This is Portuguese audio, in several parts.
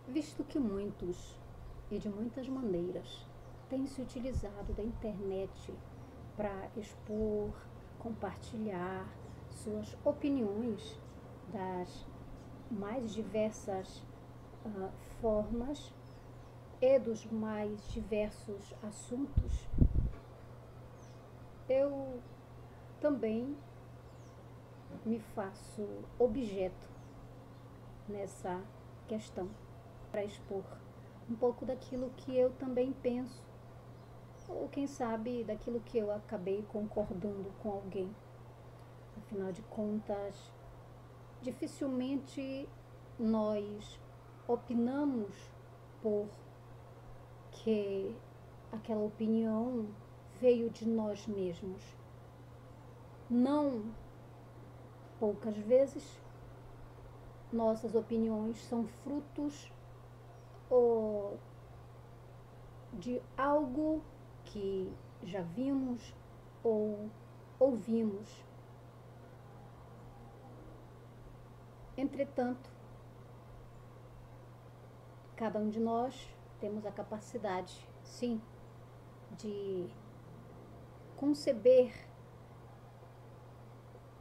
Visto que muitos, e de muitas maneiras, têm se utilizado da internet para expor, compartilhar suas opiniões das mais diversas formas e dos mais diversos assuntos, eu também me faço objeto nessa questão para expor um pouco daquilo que eu também penso, ou quem sabe daquilo que eu acabei concordando com alguém. Afinal de contas, dificilmente nós opinamos porque aquela opinião veio de nós mesmos. Não poucas vezes nossas opiniões são frutos de algo que já vimos ou ouvimos. Entretanto, cada um de nós temos a capacidade, sim, de conceber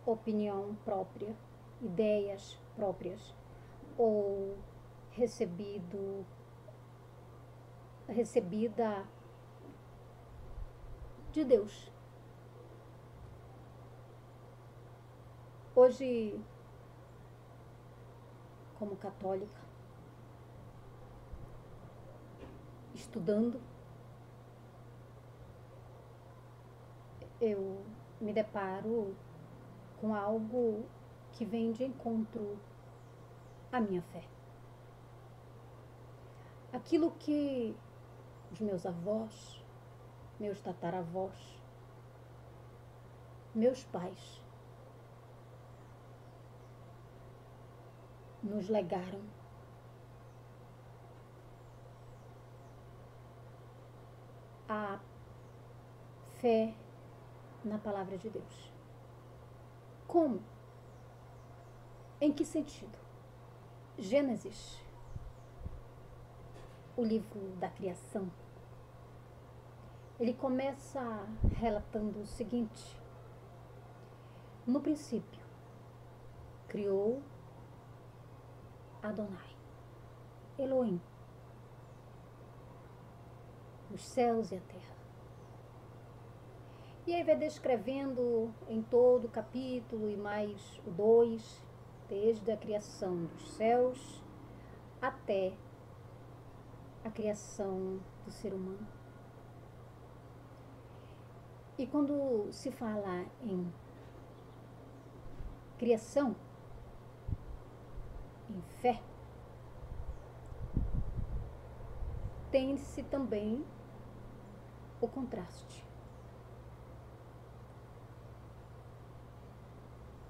opinião própria, ideias próprias, ou recebida de Deus. Hoje, como católica, estudando, eu me deparo com algo que vem de encontro à minha fé. Aquilo que os meus avós, meus tataravós, meus pais nos legaram. A fé na palavra de Deus. Como? Em que sentido? Gênesis, o livro da criação, ele começa relatando o seguinte: no princípio, criou Adonai, Elohim, os céus e a terra. E aí vai descrevendo em todo o capítulo e mais o 2, desde a criação dos céus até a criação do ser humano. E quando se fala em criação, em fé, tem-se também o contraste.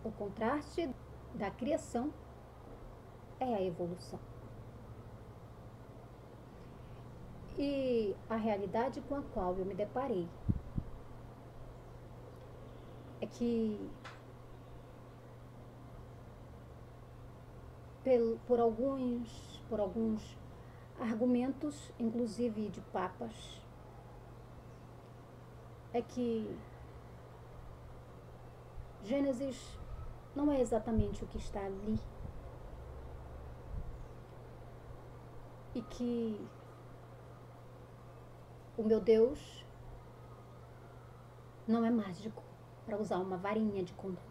O contraste da criação é a evolução. E a realidade com a qual eu me deparei é que por alguns argumentos, inclusive de papas, é que Gênesis não é exatamente o que está ali, e que o meu Deus não é mágico, para usar uma varinha de condão.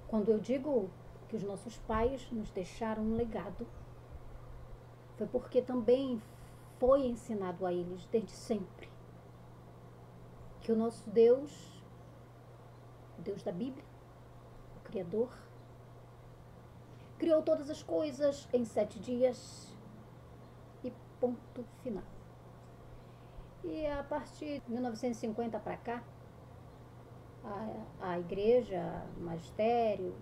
Quando eu digo que os nossos pais nos deixaram um legado, foi porque também foi ensinado a eles desde sempre que o nosso Deus, o Deus da Bíblia, o Criador, criou todas as coisas em 7 dias e ponto final. E a partir de 1950 para cá, a igreja, o magistério,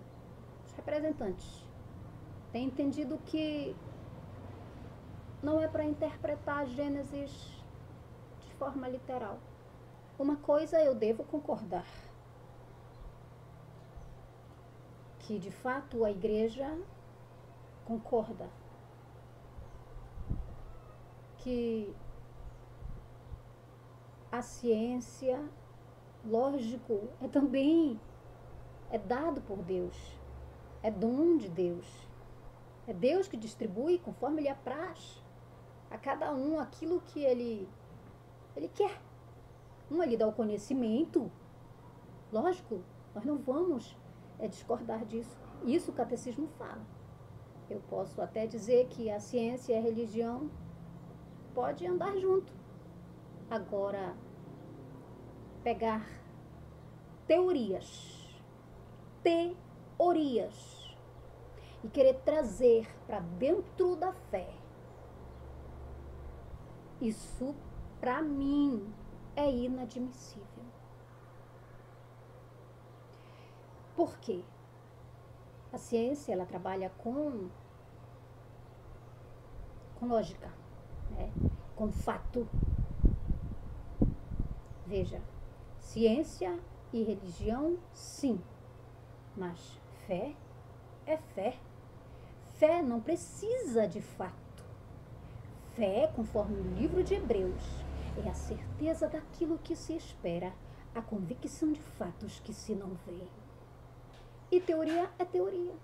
os representantes têm entendido que não é para interpretar Gênesis de forma literal. Uma coisa eu devo concordar: que de fato a igreja concorda que a ciência, lógico, é dado por Deus, é dom de Deus. É Deus que distribui conforme Ele apraz a cada um aquilo que Ele quer. Ele dá o conhecimento, lógico, nós não vamos discordar disso. Isso o catecismo fala. Eu posso até dizer que a ciência e a religião pode andar junto. Agora, pegar teorias e querer trazer para dentro da fé, isso, para mim, é inadmissível. Por quê? A ciência, ela trabalha com lógica, né? Com fato. Veja, ciência e religião, sim, mas fé é fé. Fé não precisa de fato. Fé, conforme o livro de Hebreus, é a certeza daquilo que se espera, a convicção de fatos que se não vê. E teoria é teoria.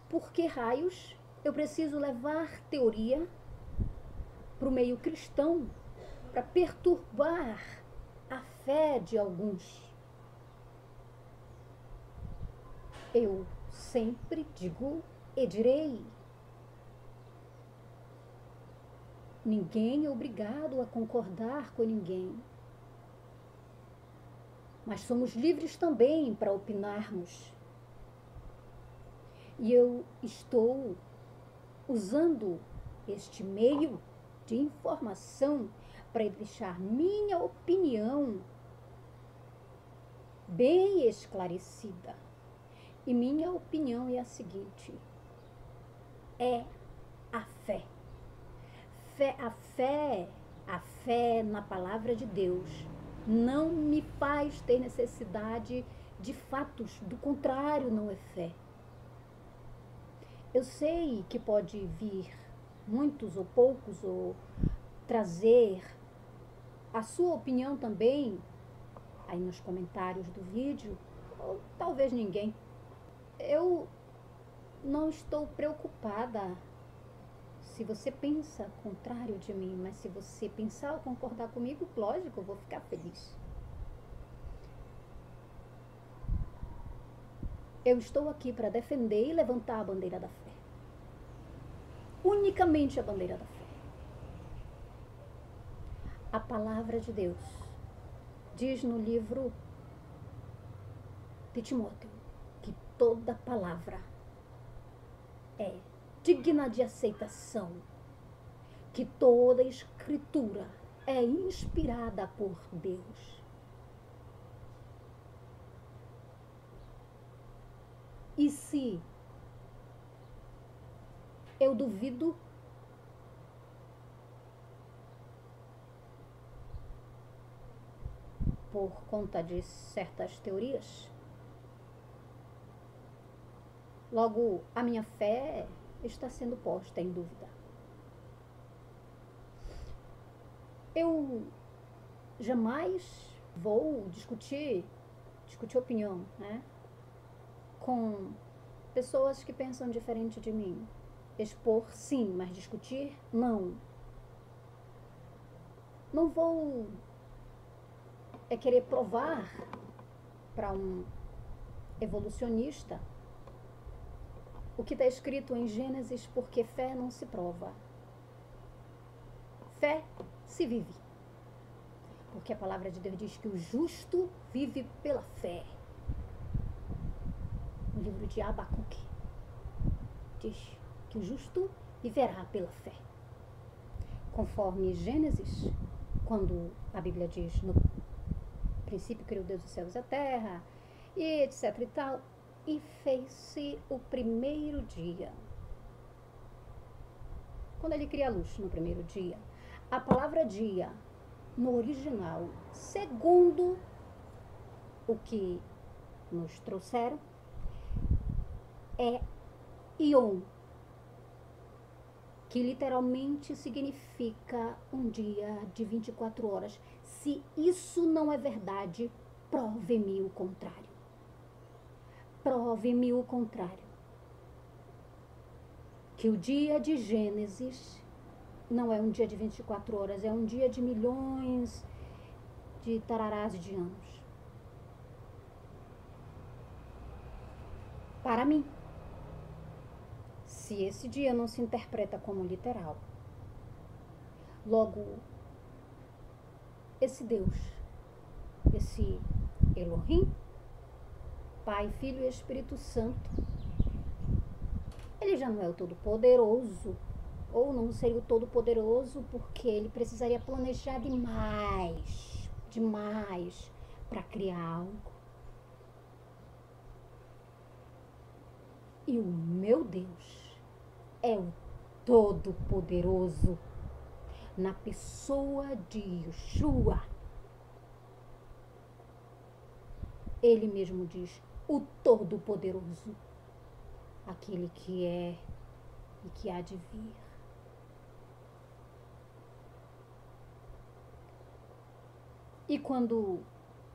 Por que raios eu preciso levar teoria para o meio cristão para perturbar a fé de alguns? Eu sempre digo e direi: ninguém é obrigado a concordar com ninguém. Mas somos livres também para opinarmos. E eu estou usando este meio de informação para deixar minha opinião bem esclarecida. E minha opinião é a seguinte: é a fé. A fé na palavra de Deus não me faz ter necessidade de fatos, do contrário, não é fé. Eu sei que pode vir muitos ou poucos, ou trazer a sua opinião também, aí nos comentários do vídeo, ou talvez ninguém. Eu não estou preocupada se você pensa contrário de mim, mas se você pensar ou concordar comigo, lógico, eu vou ficar feliz. Eu estou aqui para defender e levantar a bandeira da fé. Unicamente a bandeira da fé. A palavra de Deus diz no livro de Timóteo que toda palavra é digna de aceitação, que toda escritura é inspirada por Deus. E se eu duvido, por conta de certas teorias, logo a minha fé está sendo posta em dúvida. Eu jamais vou discutir opinião, né, com pessoas que pensam diferente de mim. Expor, sim, mas discutir, não. Não vou querer provar para um evolucionista o que está escrito em Gênesis, porque fé não se prova. Fé se vive. Porque a palavra de Deus diz que o justo vive pela fé. No livro de Abacuque diz que o justo viverá pela fé. Conforme Gênesis, quando a Bíblia diz: no princípio criou Deus os céus e a terra, e etc e tal, e fez-se o primeiro dia. Quando ele cria a luz no primeiro dia, a palavra dia, no original, segundo o que nos trouxeram, é Yom, que literalmente significa um dia de 24 horas. Se isso não é verdade, prove-me o contrário. Prove-me o contrário. Que o dia de Gênesis não é um dia de 24 horas, é um dia de milhões de tararás de anos. Para mim, se esse dia não se interpreta como literal, logo, esse Deus, esse Elohim, Pai, Filho e Espírito Santo, ele já não é o Todo-Poderoso, ou não seria o Todo-Poderoso porque ele precisaria planejar demais para criar algo. E o meu Deus é o Todo-Poderoso na pessoa de Yeshua. Ele mesmo diz, o Todo-Poderoso, aquele que é e que há de vir. E quando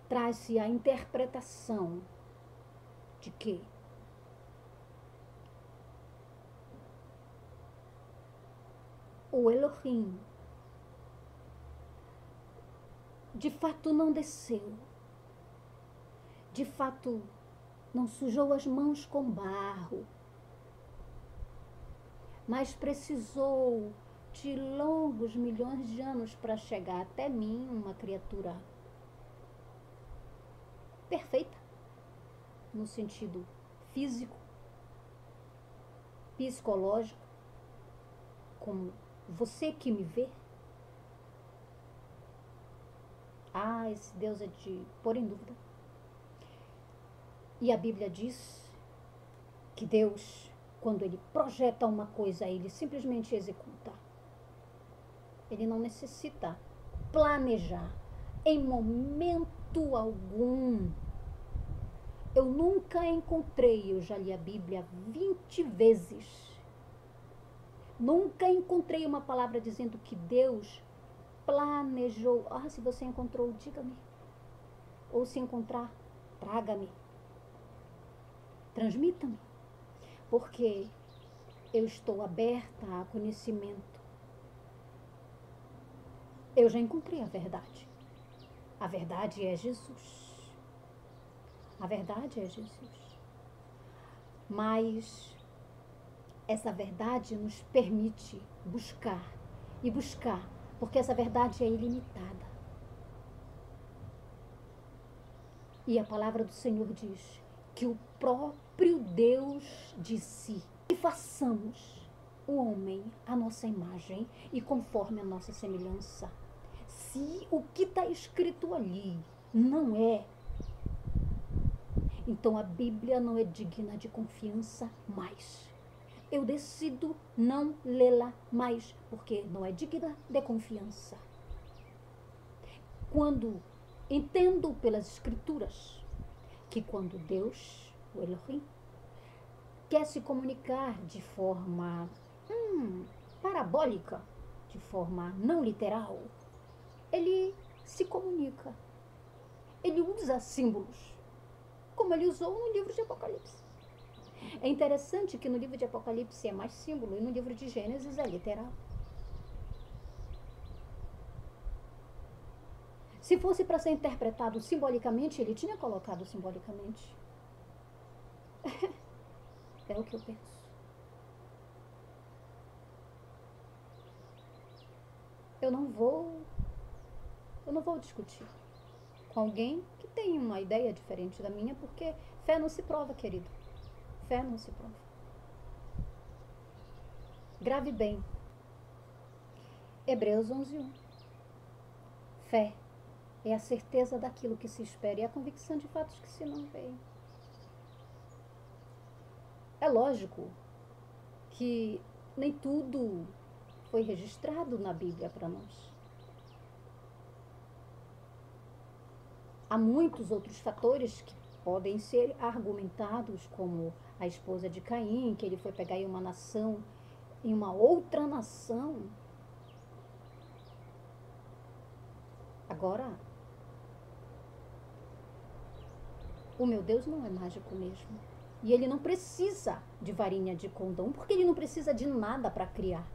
traz-se a interpretação de que o Elohim de fato não desceu, de fato não sujou as mãos com barro, mas precisou de longos milhões de anos para chegar até mim, uma criatura perfeita, no sentido físico, psicológico, como você que me vê. Ah, esse Deus é de pôr em dúvida. E a Bíblia diz que Deus, quando ele projeta uma coisa, ele simplesmente executa. Ele não necessita planejar em momento algum. Eu nunca encontrei, eu já li a Bíblia 20 vezes, nunca encontrei uma palavra dizendo que Deus planejou. Ah, se você encontrou, diga-me. Ou se encontrar, traga-me. Transmita-me. Porque eu estou aberta a conhecimento. Eu já encontrei a verdade. A verdade é Jesus. A verdade é Jesus. Mas essa verdade nos permite buscar e buscar, porque essa verdade é ilimitada. E a palavra do Senhor diz que o próprio Deus disse que façamos o homem à nossa imagem e conforme a nossa semelhança. Se o que está escrito ali não é, então a Bíblia não é digna de confiança mais. Eu decido não lê-la mais, porque não é digna de confiança. Quando entendo pelas Escrituras que quando Deus, o Elohim, quer se comunicar de forma parabólica, de forma não literal, ele se comunica. Ele usa símbolos, como ele usou no livro de Apocalipse. É interessante que no livro de Apocalipse é mais símbolo e no livro de Gênesis é literal. Se fosse para ser interpretado simbolicamente, ele tinha colocado simbolicamente. É o que eu penso. Eu não vou discutir com alguém que tem uma ideia diferente da minha, porque fé não se prova, querido. Fé não se prova. Grave bem. Hebreus 11:1. Fé é a certeza daquilo que se espera e a convicção de fatos que se não veem. É lógico que nem tudo foi registrado na Bíblia para nós. Há muitos outros fatores que podem ser argumentados como a esposa de Caim, que ele foi pegar em uma nação, em uma outra nação. Agora, o meu Deus não é mágico mesmo. E ele não precisa de varinha de condão, porque ele não precisa de nada para criar.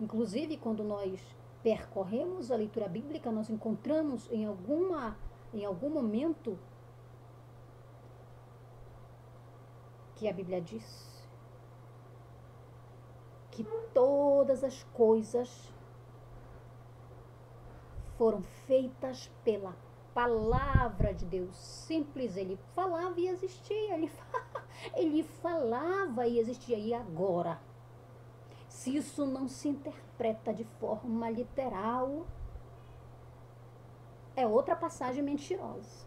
Inclusive, quando nós percorremos a leitura bíblica, nós encontramos em algum momento que a Bíblia diz que todas as coisas foram feitas pela palavra de Deus. Simples, ele falava e existia. Ele falava e existia. E agora, se isso não se interpreta de forma literal, é outra passagem mentirosa.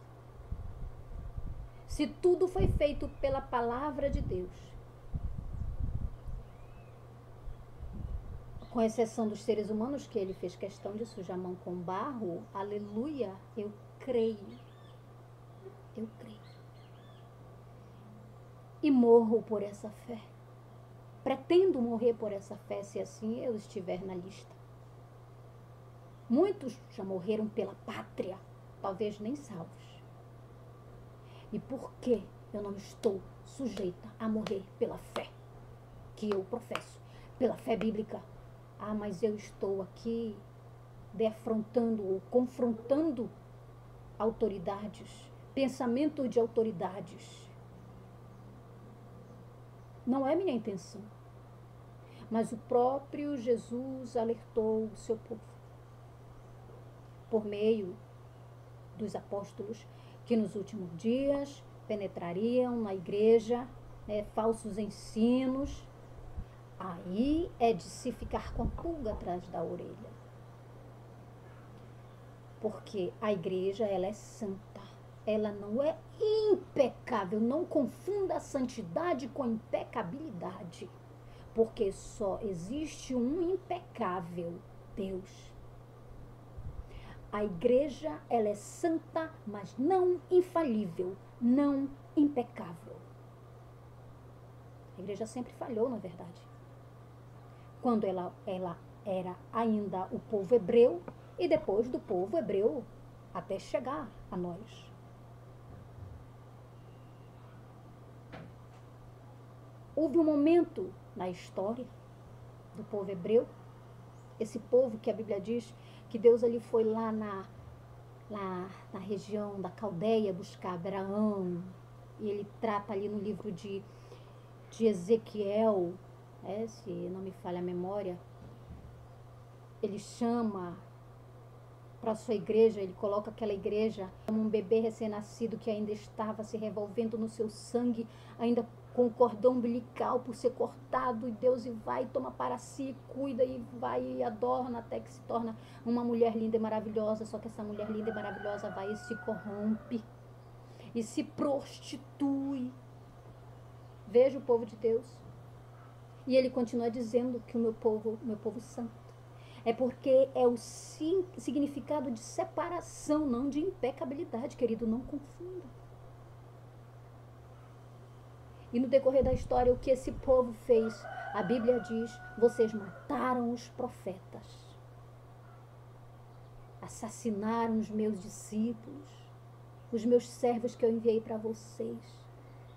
Se tudo foi feito pela palavra de Deus, com exceção dos seres humanos, que ele fez questão de sujar a mão com barro, aleluia, eu creio. Eu creio. E morro por essa fé. Pretendo morrer por essa fé, se assim eu estiver na lista. Muitos já morreram pela pátria, talvez nem salvos. E por que eu não estou sujeita a morrer pela fé que eu professo, pela fé bíblica? Ah, mas eu estou aqui defrontando ou confrontando autoridades, pensamento de autoridades. Não é minha intenção. Mas o próprio Jesus alertou o seu povo por meio dos apóstolos que nos últimos dias penetrariam na igreja, falsos ensinos. Aí é de se ficar com a pulga atrás da orelha. Porque a igreja, ela é santa. Ela não é impecável. Não confunda a santidade com a impecabilidade. Porque só existe um impecável, Deus. A igreja, ela é santa, mas não infalível, não impecável. A igreja sempre falhou, na verdade. Quando ela era ainda o povo hebreu e depois do povo hebreu até chegar a nós. Houve um momento na história do povo hebreu, esse povo que a Bíblia diz que Deus ali foi lá na região da Caldeia buscar Abraão, e ele trata ali no livro de Ezequiel, se não me falha a memória, ele chama para a sua igreja, ele coloca aquela igreja como um bebê recém-nascido que ainda estava se revolvendo no seu sangue, ainda com o cordão umbilical por ser cortado, e Deus vai, toma para si, cuida e vai e adorna até que se torna uma mulher linda e maravilhosa. Só que essa mulher linda e maravilhosa vai e se corrompe e se prostitui. Veja o povo de Deus. E ele continua dizendo que o meu povo santo. É porque é o significado de separação, não de impecabilidade, querido, não confunda. E no decorrer da história, o que esse povo fez? A Bíblia diz, vocês mataram os profetas. Assassinaram os meus discípulos, os meus servos que eu enviei para vocês.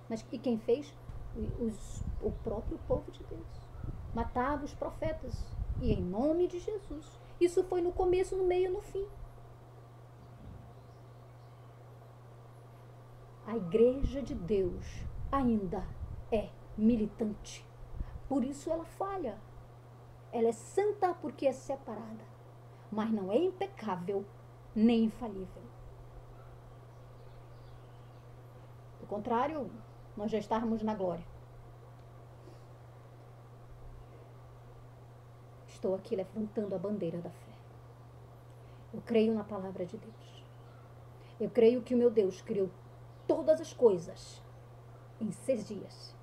Mas e quem fez? O próprio povo de Deus. Matava os profetas. E em nome de Jesus. Isso foi no começo, no meio e no fim. A igreja de Deus ainda é militante. Por isso ela falha. Ela é santa porque é separada. Mas não é impecável nem infalível. Do contrário, nós já estávamos na glória. Estou aqui levantando a bandeira da fé. Eu creio na palavra de Deus. Eu creio que o meu Deus criou todas as coisas em 6 dias.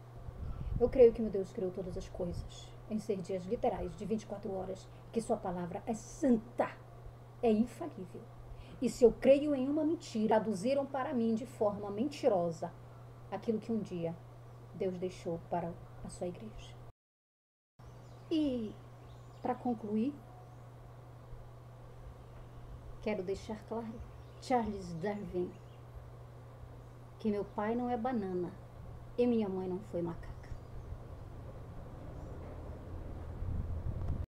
Eu creio que meu Deus criou todas as coisas em 6 dias literais de 24 horas, que sua palavra é santa, é infalível. E se eu creio em uma mentira, traduziram para mim de forma mentirosa aquilo que um dia Deus deixou para a sua igreja. E, para concluir, quero deixar claro, Charles Darwin, que meu pai não é banana e minha mãe não foi macaco.